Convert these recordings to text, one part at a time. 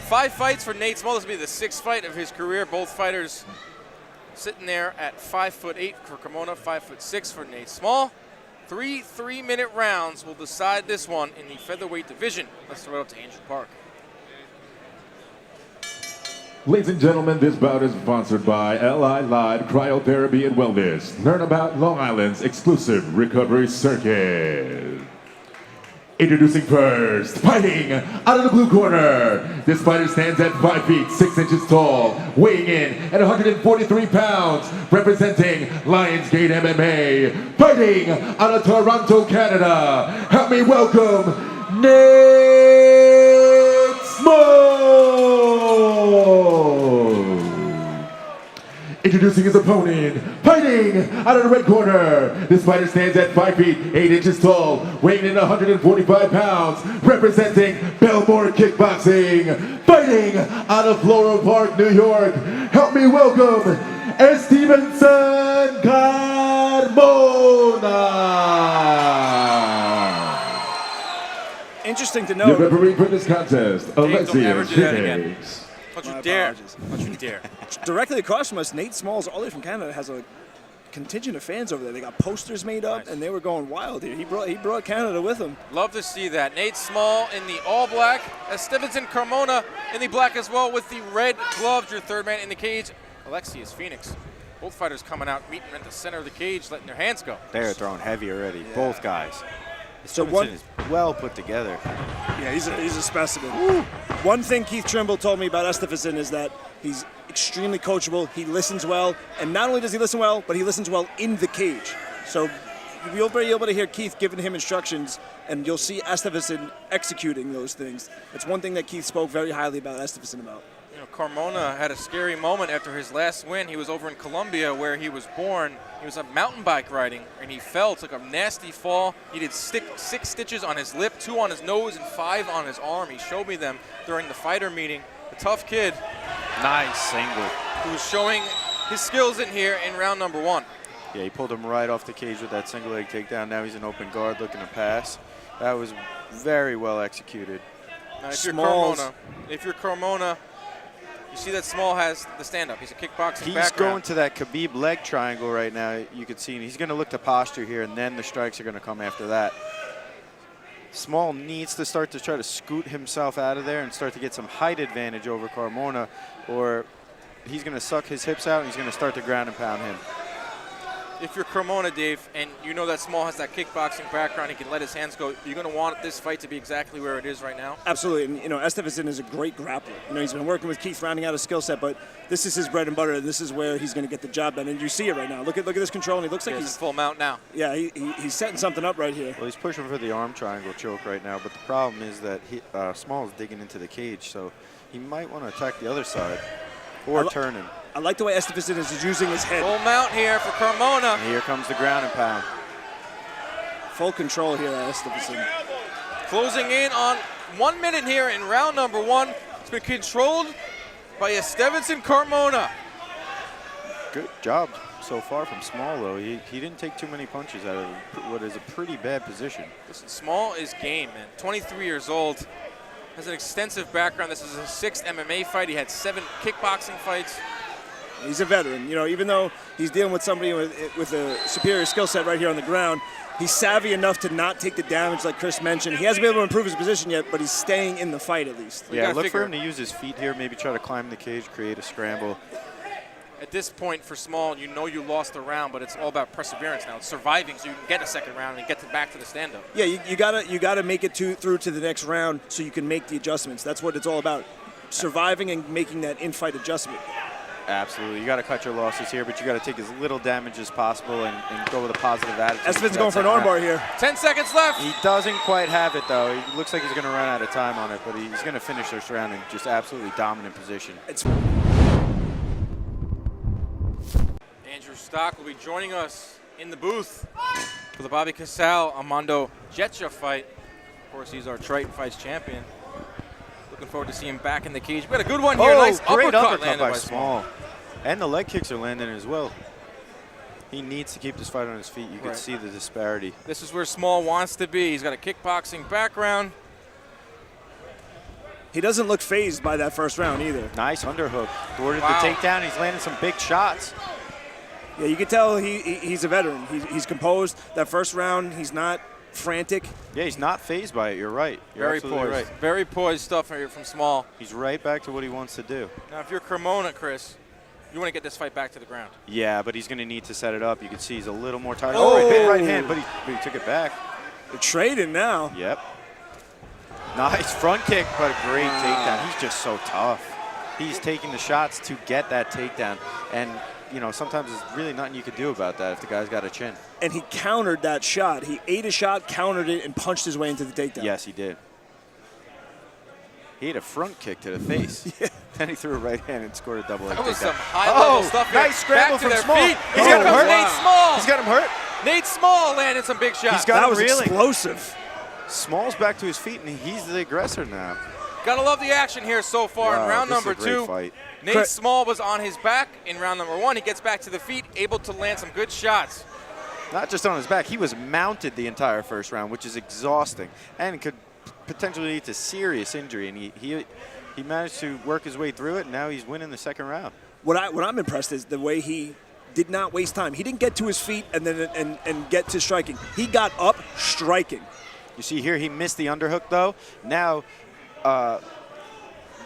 5 fights for Nate Small. This will be the 6th fight of his career. Both fighters sitting there at 5'8" for Carmona, 5'6" for Nate Small. 3 3-minute rounds will decide this one in the featherweight division. Let's throw it up to Andrew Park. Ladies and gentlemen, this bout is sponsored by LI Live Cryotherapy and Wellness. Learn about Long Island's exclusive recovery circuit. Introducing first, fighting out of the blue corner. This fighter stands at 5 feet 6 inches tall, weighing in at 143 pounds, representing Lionsgate MMA. Fighting out of Toronto, Canada. Help me welcome Nate Small. Introducing his opponent, fighting out of the red corner. This fighter stands at 5 feet 8 inches tall, weighing in 145 pounds, representing Belmore Kickboxing. Fighting out of Floral Park, New York. Help me welcome Estevinson Carmona. Interesting to The note. referee for this contest, Alexius Jimenez. Don't you dare. Don't you dare. Directly across from us, Nate Smalls, all the way from Canada, has a contingent of fans over there. They got posters made up, and they were going wild here. He brought Canada with him. Love to see that. Nate Small in the all black. Estevinson Carmona in the black as well with the red gloves. Your third man in the cage, Alexius Phoenix. Both fighters coming out, meeting at the center of the cage, letting their hands go. They're throwing heavy already, both guys. So one is well put together. Yeah, he's a specimen. Woo. One thing Keith Trimble told me about Estevinson is that he's extremely coachable. He listens well, and not only does he listen well, but he listens well in the cage. So you'll be able to hear Keith giving him instructions, and you'll see Estevinson executing those things. It's one thing that Keith spoke very highly about Estevinson about. You know, Carmona had a scary moment after his last win. He was over in Colombia where he was born. He was mountain bike riding, and he fell, took a nasty fall. He did 6 stitches on his lip, 2 on his nose, and 5 on his arm. He showed me them during the fighter meeting. A tough kid. Nice single. Who's showing his skills in here in round number 1. Yeah, he pulled him right off the cage with that single leg takedown. Now he's an open guard looking to pass. That was very well executed. Now, if you're Carmona, you see that Small has the stand-up. He's a kickboxing He's background. going to that Khabib leg triangle right now. You can see he's going to look to posture here, and then the strikes are going to come after that. Small needs to start to try to scoot himself out of there and start to get some height advantage over Carmona, or he's going to suck his hips out and he's going to start to ground and pound him. If you're Carmona, Dave, and you know that Small has that kickboxing background, he can let his hands go, you're going to want this fight to be exactly where it is right now? Absolutely, and you know, Estevinson is a great grappler. You know, he's been working with Keith, rounding out his skill set, but this is his bread and butter, and this is where he's going to get the job done. And you see it right now. Look at this control, and he looks like he's full mount now. Yeah, he's setting something up right here. Well, he's pushing for the arm triangle choke right now, but the problem is that Small is digging into the cage, so he might want to attack the other side or turn him. I like the way Estevinson is using his head. Full mount here for Carmona. And here comes the ground and pound. Full control here at Estevinson. Closing in on 1 minute here in round number 1. It's been controlled by Estevinson Carmona. Good job so far from Small, though. He didn't take too many punches out of what is a pretty bad position. Listen, Small is game, man. 23 years old. Has an extensive background. This is his 6th MMA fight. He had 7 kickboxing fights. He's a veteran. You know, even though he's dealing with somebody with a superior skill set right here on the ground, he's savvy enough to not take the damage like Chris mentioned. He hasn't been able to improve his position yet, but he's staying in the fight at least. Yeah, look for him to use his feet here, maybe try to climb the cage, create a scramble. At this point for Small, you know you lost a round, but it's all about perseverance now. It's surviving so you can get a second round and get back to the stand-up. Yeah, you gotta make it through to the next round so you can make the adjustments. That's what it's all about. Surviving and making that in-fight adjustment. Absolutely. You got to cut your losses here, but you got to take as little damage as possible and go with a positive attitude. Estevinson's going for an armbar here. 10 seconds left. He doesn't quite have it, though. He looks like he's going to run out of time on it, but he's going to finish this round in just absolutely dominant position. Andrew Stock will be joining us in the booth for the Bobby Casal-Armando Jetcha fight. Of course, he's our Triton Fights champion. Looking forward to seeing him back in the cage. We got a good one here. Nice great uppercut landed by by Small. And the leg kicks are landing as well. He needs to keep this fight on his feet. You can see the disparity. This is where Small wants to be. He's got a kickboxing background. He doesn't look phased by that first round either. Nice underhook. Thwarted Wow. the takedown. He's landing some big shots. Yeah, you can tell he's a veteran. He's composed. That first round, he's not frantic. Yeah, he's not phased by it. You're right. You're Very absolutely poised. right. Very poised stuff here from Small. He's right back to what he wants to do. Now, if you're Carmona, Chris, you want to get this fight back to the ground. Yeah, but he's going to need to set it up. You can see he's a little more tired. Oh! Big right hand, but he took it back. They're trading now. Yep. Nice front kick, but a great takedown. He's just so tough. He's taking the shots to get that takedown. And, you know, sometimes there's really nothing you could do about that if the guy's got a chin. And he countered that shot. He ate a shot, countered it, and punched his way into the takedown. Yes, he did. He ate a front kick to the face. Yeah. Then he threw a right hand and scored a double leg That was takedown. some high-level stuff here. Nice scramble Back to from their Small. feet. He's Here got him comes hurt. Nate Small. He's got him hurt. Nate Small landed some big shots. He's got That him was reeling. explosive. Small's back to his feet, and he's the aggressor now. Gotta love the action here so far in round this is number a great 2. fight. Nate Small was on his back in round number 1. He gets back to the feet, able to land some good shots. Not just on his back, he was mounted the entire first round, which is exhausting and could potentially lead to serious injury. And he managed to work his way through it, and now he's winning the second round. What I'm impressed is the way he did not waste time. He didn't get to his feet and then and get to striking. He got up striking. You see here, he missed the underhook though. Now,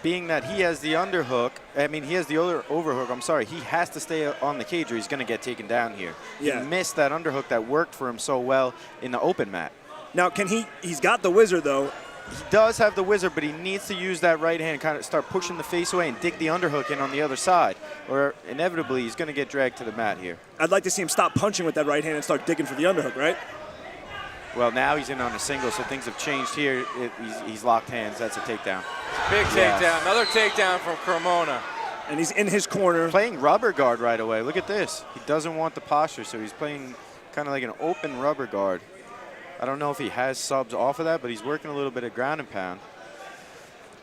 being that he has the underhook, he has the overhook, I'm sorry, he has to stay on the cage or he's going to get taken down here. Yeah. He missed that underhook that worked for him so well in the open mat. Now, he's got the whizzer, though. He does have the whizzer, but he needs to use that right hand, kind of start pushing the face away and dig the underhook in on the other side, or inevitably he's going to get dragged to the mat here. I'd like to see him stop punching with that right hand and start digging for the underhook, right? Well, now he's in on a single, so things have changed here. He's locked hands. That's a takedown. Big takedown. Another takedown from Carmona. And he's in his corner. Playing rubber guard right away. Look at this. He doesn't want the posture, so he's playing kind of like an open rubber guard. I don't know if he has subs off of that, but he's working a little bit of ground and pound.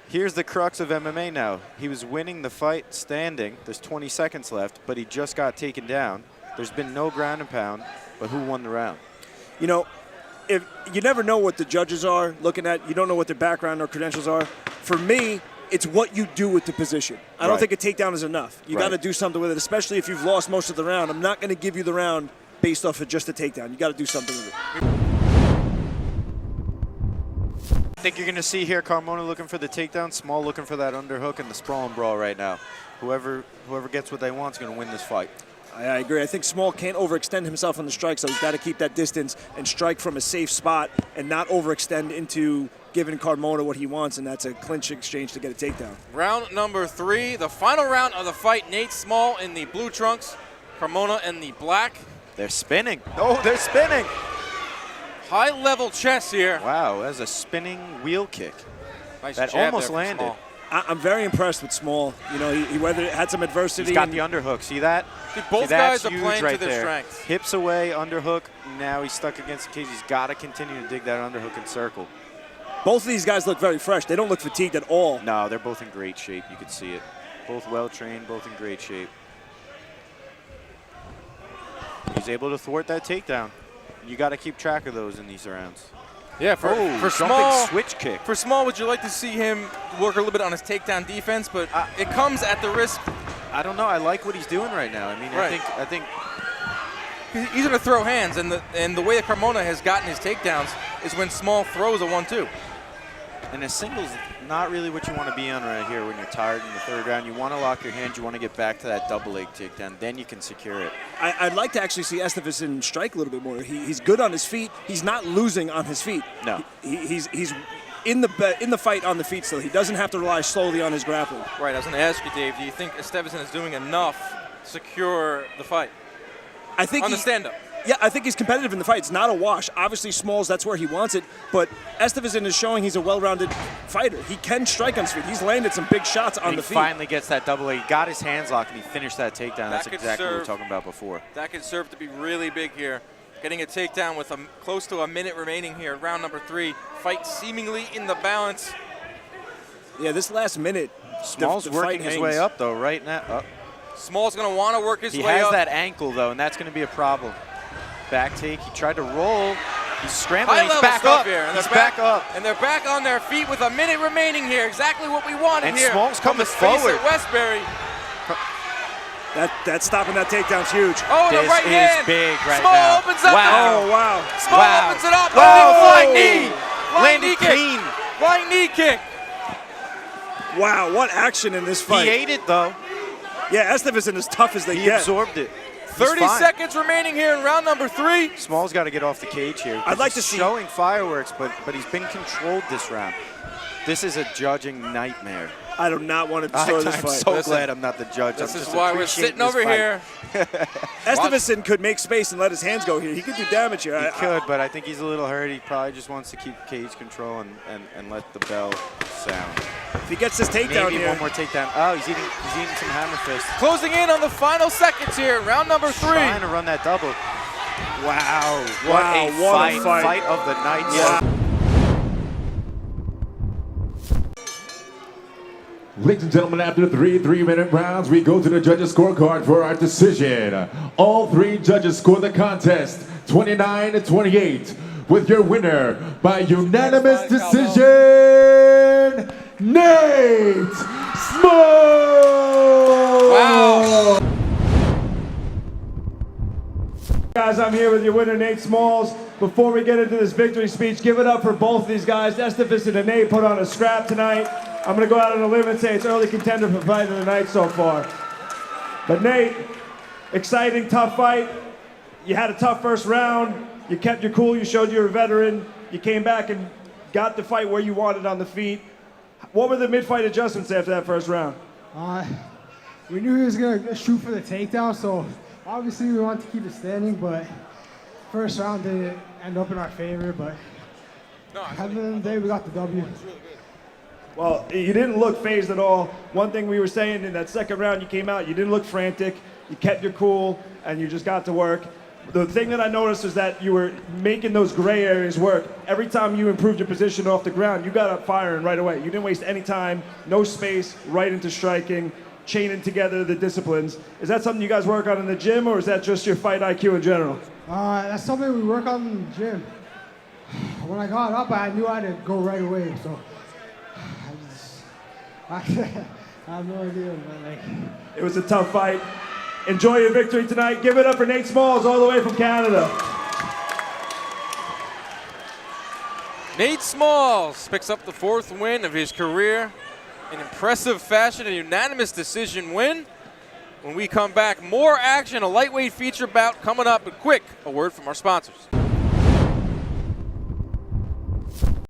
Here's the crux of MMA now. He was winning the fight standing. There's 20 seconds left, but he just got taken down. There's been no ground and pound, but who won the round? You know, if you never know what the judges are looking at, you don't know what their background or credentials are. For me, it's what you do with the position. I don't think a takedown is enough. You got to do something with it, especially if you've lost most of the round. I'm not going to give you the round based off of just a takedown. You got to do something with it. I think you're going to see here Carmona looking for the takedown, Small looking for that underhook, and the sprawl and brawl right now. Whoever gets what they want is going to win this fight. I agree. I think Small can't overextend himself on the strike, so he's got to keep that distance and strike from a safe spot and not overextend into giving Carmona what he wants, and that's a clinch exchange to get a takedown. Round number 3, the final round of the fight. Nate Small in the blue trunks, Carmona in the black. They're spinning. Oh, they're spinning. High-level chess here. Wow, that's a spinning wheel kick. Nice That jab almost there from landed. Small. I'm very impressed with Small. You know, he had some adversity. He's got the underhook. See that? See, both See, that's guys are huge playing right to their there. strengths. Hips away, underhook. Now he's stuck against the cage. He's got to continue to dig that underhook and circle. Both of these guys look very fresh. They don't look fatigued at all. No, they're both in great shape. You can see it. Both well-trained, both in great shape. He's able to thwart that takedown. You got to keep track of those in these rounds. Yeah, for jumping Small, switch kick. For Small, would you like to see him work a little bit on his takedown defense? But it comes at the risk. I don't know. I like what he's doing right now. I mean, Right. I think He's going to throw hands, and the way that Carmona has gotten his takedowns is when Small throws a 1-2. and a single's not really what you want to be on right here when you're tired in the third round. You want to lock your hands. You want to get back to that double leg takedown. Then you can secure it. I'd like to actually see Estevinson strike a little bit more. He's good on his feet. He's not losing on his feet. No. He's in the fight on the feet still. He doesn't have to rely solely on his grappling. Right, I was going to ask you, Dave, do you think Estevinson is doing enough to secure the fight I think on the stand-up? Yeah, I think he's competitive in the fight. It's not a wash. Obviously, Smalls, that's where he wants it. But Estevinson is showing he's a well-rounded fighter. He can strike on his feet. He's landed some big shots on And the he feet. finally gets that double leg. He got his hands locked, and he finished that takedown. That's could exactly what we were serve. talking about before. That could serve to be really big here. Getting a takedown with close to a minute remaining here in round number 3. Fight seemingly in the balance. Yeah, this last minute, Small's the working fight his way hangs. up, though, right now. Small's going to want to work his He way has up. that ankle, though, and that's going to be a problem. Back take. He tried to roll. He's scrambling. High He's level back stuff up. here. And He's they're back up. And they're back on their feet with a minute remaining here. Exactly what we wanted And here. Small's coming from the space forward. at Westbury. That stopping that takedown's huge. Oh, and This a right is hand. big right Small now. opens up. Wow. Oh, wow. Small Wow. opens it up. Whoa. Oh, Flying knee. Flying Landed knee kick. clean. Flying knee kick. Wow, what action in this He fight. ate it, though. Yeah, Estevinson as tough as they He get. absorbed it. 30 He's fine. seconds remaining here in round number 3. Small's got to get off the cage here. I'd like to He's see- showing fireworks, but he's been controlled this round. This is a judging nightmare. I do not want to destroy this I'm fight. so Listen, glad I'm not the judge. This I'm is just why we're appreciating sitting this over fight. here. Estevinson could make space and let his hands go here. He could do damage here. He could, but I think he's a little hurt. He probably just wants to keep cage control and let the bell sound. If he gets this takedown Maybe here. one more takedown. Oh, he's eating some hammer fist. Closing in on the final seconds here, round number 3. Trying to run that double. Wow. What Wow, a what fight. a fight. Fight of the night. Wow. Ladies and gentlemen, after 3 3-minute rounds, we go to the judges' scorecard for our decision. All 3 judges scored the contest 29-28, with your winner by unanimous decision, Nate Small! Wow. Guys, I'm here with your winner, Nate Smalls. Before we get into this victory speech, give it up for both of these guys. Estevinson and Nate put on a scrap tonight. I'm going to go out on a limb and say it's early contender for fight of the night so far. But Nate, exciting, tough fight. You had a tough first round. You kept your cool. You showed you're a veteran. You came back and got the fight where you wanted on the feet. What were the mid-fight adjustments after that first round? We knew he was going to shoot for the takedown, so obviously we wanted to keep it standing, but first round didn't end up in our favor, but at the end of the day, we got the W. Well, you didn't look phased at all. One thing we were saying in that second round, you came out, you didn't look frantic, you kept your cool, and you just got to work. The thing that I noticed is that you were making those gray areas work. Every time you improved your position off the ground, you got up firing right away. You didn't waste any time, no space, right into striking, chaining together the disciplines. Is that something you guys work on in the gym, or is that just your fight IQ in general? That's something we work on in the gym. When I got up, I knew I had to go right away, so I have no idea, man. It was a tough fight. Enjoy your victory tonight. Give it up for Nate Smalls all the way from Canada. Nate Smalls picks up the 4th win of his career in impressive fashion, a unanimous decision win. When we come back, more action, a lightweight feature bout coming up, but quick, a word from our sponsors.